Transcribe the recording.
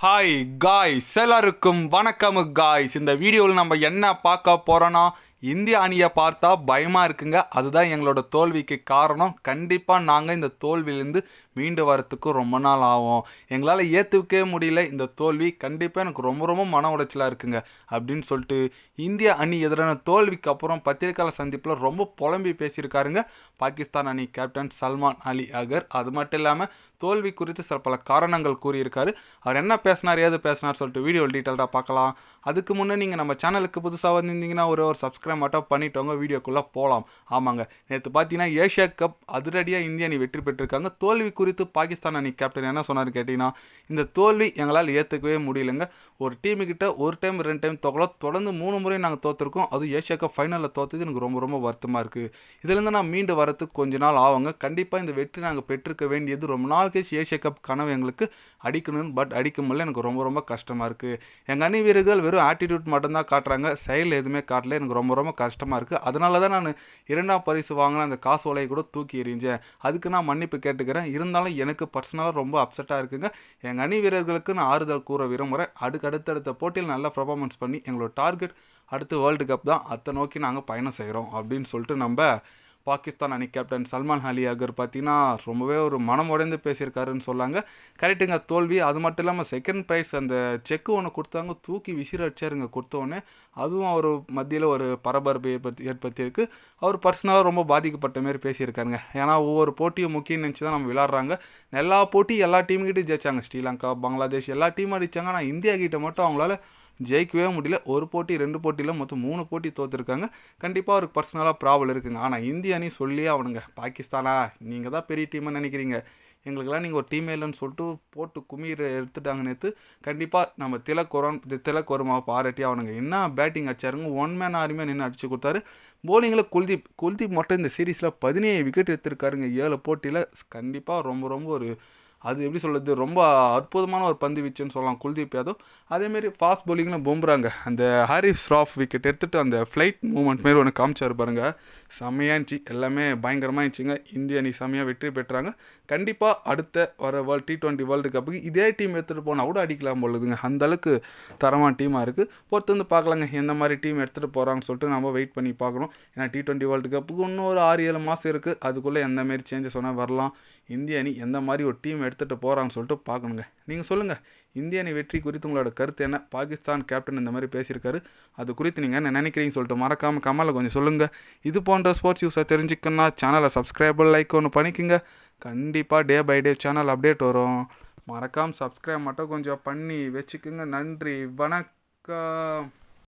Hi guys, எல்லாருக்கும் வணக்கம் guys. இந்த வீடியோவில் நம்ம என்ன பார்க்க போகிறோன்னா, இந்திய அணியை பார்த்தா பயமாக இருக்குங்க. அதுதான் எங்களோட தோல்விக்கு காரணம். கண்டிப்பாக நாங்கள் இந்த தோல்வியிலேருந்து மீண்டு வரத்துக்கு ரொம்ப நாள் ஆகும். எங்களால் ஏற்றுக்கவே முடியல இந்த தோல்வி. கண்டிப்பாக எனக்கு ரொம்ப ரொம்ப மன உடைச்சலாக இருக்குங்க அப்படின்னு சொல்லிட்டு இந்திய அணி எதிரான தோல்விக்கு அப்புறம் பத்திரிகையாளர் சந்திப்பில் ரொம்ப புலம்பி பேசியிருக்காருங்க பாகிஸ்தான் அணி கேப்டன் சல்மான் அலி அகர். அது மட்டும் இல்லாமல் தோல்வி குறித்து சில பல காரணங்கள் கூறியிருக்காரு. அவர் என்ன பேசினார், ஏது பேசினார் சொல்லிட்டு வீடியோ டீட்டெயில்டாக பார்க்கலாம். அதுக்கு முன்னே நீங்கள் நம்ம சேனலுக்கு புதுசாக வந்திருந்தீங்கன்னா ஒரு சப்ஸ்கிரைப் மட்டும் பண்ணிட்டோங்க. வீடியோக்குள்ளே போகலாம். ஆமாங்க, நேற்று பார்த்தீங்கன்னா ஏஷியா கப் அதிரடியாக இந்திய அணி வெற்றி பெற்றிருக்காங்க. தோல்வி குறித்து பாகிஸ்தான் அணி கேப்டன் என்ன சொன்னார் கேட்டிங்கன்னா, இந்த தோல்வி எங்களால் ஏற்றுக்கவே முடியலைங்க. ஒரு டீமுக்கிட்ட ஒரு டைம் 2 டைம் தோக்கலாம், தொடர்ந்து 3 முறை நாங்கள் தோற்றுருக்கோம். அதுவும் ஏஷியா கப் ஃபைனலில் தோற்றது எனக்கு ரொம்ப ரொம்ப வருத்தமாக இருக்குது. இதுலேருந்து நான் மீண்டு வரத்துக்கு கொஞ்ச நாள் ஆகுங்க. கண்டிப்பாக இந்த வெற்றி நாங்கள் பெற்றிருக்க வேண்டியது ரொம்ப நாள் கழிச்சு ஏஷியா கப் கனவு எங்களுக்கு அடிக்கணும்னு, பட் அடிக்க முடியல. எனக்கு ரொம்ப ரொம்ப கஷ்டமாக இருக்குது. எங்கள் அணி வீரர்கள் வெறும் ஆட்டிடியூட் மட்டும்தான் காட்டுறாங்க, செயல் எதுவுமே காட்டல. எனக்கு ரொம்ப ரொம்ப கஷ்டமாக இருக்குது. அதனால தான் நான் 2ஆம் பரிசு வாங்கின அந்த காசு ஓலையை கூட தூக்கி எறிஞ்சேன். அதுக்கு நான் மன்னிப்பு கேட்டுக்கிறேன். இருந்தாலும் எனக்கு பர்சனலாக ரொம்ப அப்செட்டாக இருக்குங்க. எங்கள் அணி வீரர்களுக்கு நான் ஆறுதல் கூற விரும்புகிறேன். அடுத்தடுத்த போட்டியில் நல்ல பர்ஃபார்மன்ஸ் பண்ணி எங்களோட டார்கெட் அடுத்து வேர்ல்டு கப் தான், அதை நோக்கி நாங்கள் பயணம் செய்கிறோம் அப்படின்னு சொல்லிட்டு நம்ம பாகிஸ்தான் அணி கேப்டன் சல்மான் அலி அகர் பார்த்தீங்கன்னா ரொம்பவே ஒரு மனம் உடைந்து பேசியிருக்காருன்னு சொல்லாங்க. கரெக்டுங்க, தோல்வி. அது மட்டும் இல்லாமல் செகண்ட் ப்ரைஸ் அந்த செக்கு ஒன்று கொடுத்தாங்க, தூக்கி விசிற அடிச்சாருங்க கொடுத்தோடனே. அதுவும் அவர் மத்தியில் ஒரு பரபரப்பை ஏற்படுத்தியிருக்கு. அவர் பர்சனலாக ரொம்ப பாதிக்கப்பட்ட மாரி பேசியிருக்காருங்க. ஏன்னா ஒவ்வொரு போட்டியும் முக்கியம் நினச்சி தான் நம்ம விளாட்றாங்க. எல்லா போட்டியும் எல்லா டீமுக்கிட்டையும் ஜெயிச்சாங்க. ஸ்ரீலங்கா, பங்களாதேஷ் எல்லா டீமும் அடித்தாங்க. ஆனால் இந்தியா கிட்ட மட்டும் அவங்களால ஜெயிக்கவே முடியல. ஒரு போட்டி 2 போட்டியில் மொத்தம் 3 போட்டி தோற்றுருக்காங்க. கண்டிப்பாக அவருக்கு பர்சனலாக ப்ராப்ளம் இருக்குங்க. ஆனால் இந்திய அணி சொல்லியே அவனுங்க, பாகிஸ்தானா நீங்கள் தான் பெரிய டீம்னு நினைக்கிறீங்க, எங்களுக்கெல்லாம் நீங்கள் ஒரு டீமே இல்லைன்னு சொல்லிட்டு போட்டு குமிர எடுத்துட்டாங்க நேற்று. கண்டிப்பாக நம்ம திலக் வர்மாவை பாராட்டி அவனுங்க என்ன பேட்டிங் அடிச்சாருங்க. 1 மேன் ஆர்மியாக நின்று அடிச்சு கொடுத்தாரு. போலிங்கில் குல்தீப் மட்டும் இந்த சீரீஸில் 17 விக்கெட் எடுத்திருக்காருங்க 7 போட்டியில். கண்டிப்பாக ரொம்ப ரொம்ப ஒரு அது எப்படி சொல்கிறது, ரொம்ப அற்புதமான ஒரு பந்து வீச்சுன்னு சொல்லலாம் குல்தீப் யாதவ். அதேமாரி ஃபாஸ்ட் பவுலிங்கில் பும்ராங்க அந்த ஹாரிஸ் ராஃப் விக்கெட் எடுத்துகிட்டு அந்த ஃப்ளைட் மூவ்மெண்ட் மாரி ஒன்று காமிச்சார் பாருங்க, செம்மையாக இருந்துச்சு. எல்லாமே பயங்கரமாக இருந்துச்சுங்க. இந்திய அணி செம்மையாக வெற்றி பெற்றாங்க. கண்டிப்பாக அடுத்த வர T20 வேர்ல்டு கப்புக்கு இதே டீம் எடுத்துகிட்டு போனால் கூட அடிக்கலாம் போலுதுங்க. அந்தளவுக்கு தரமான டீமாக இருக்குது. பொறுத்து வந்து பார்க்கலாங்க எந்த மாதிரி டீம் எடுத்துகிட்டு போகிறாங்கன்னு சொல்லிட்டு நம்ம வெயிட் பண்ணி பார்க்கணும். ஏன்னா T20 வேர்ல்டு கப்புக்கு இன்னும் ஒரு 6-7 மாதம் இருக்குது. அதுக்குள்ளே எந்த மாரி சேஞ்சஸ் சொன்னால் வரலாம். இந்திய அணி எந்த மாதிரி ஒரு டீம் எடுத்துகிட்டு போகிறாங்கன்னு சொல்லிட்டு பார்க்கணுங்க. நீங்கள் சொல்லுங்கள், இந்திய அணி வெற்றி குறித்து உங்களோட கருத்து என்ன? பாகிஸ்தான் கேப்டன் இந்த மாதிரி பேசியிருக்காரு, அது குறித்து நீங்கள் என்ன நினைக்கிறீங்கன்னு சொல்லிட்டு மறக்காமல் கமெண்ட்டில் கொஞ்சம் சொல்லுங்கள். இது போன்ற ஸ்போர்ட்ஸ் நியூஸை தெரிஞ்சுக்கணுன்னா சேனலை சப்ஸ்கிரைப் லைக் ஒன்று பண்ணிக்கோங்க. கண்டிப்பாக day by day channel update வரும். மறக்காமல் சப்ஸ்கிரைப் மட்டும் கொஞ்சம் பண்ணி வச்சுக்கோங்க. நன்றி, வணக்கம்.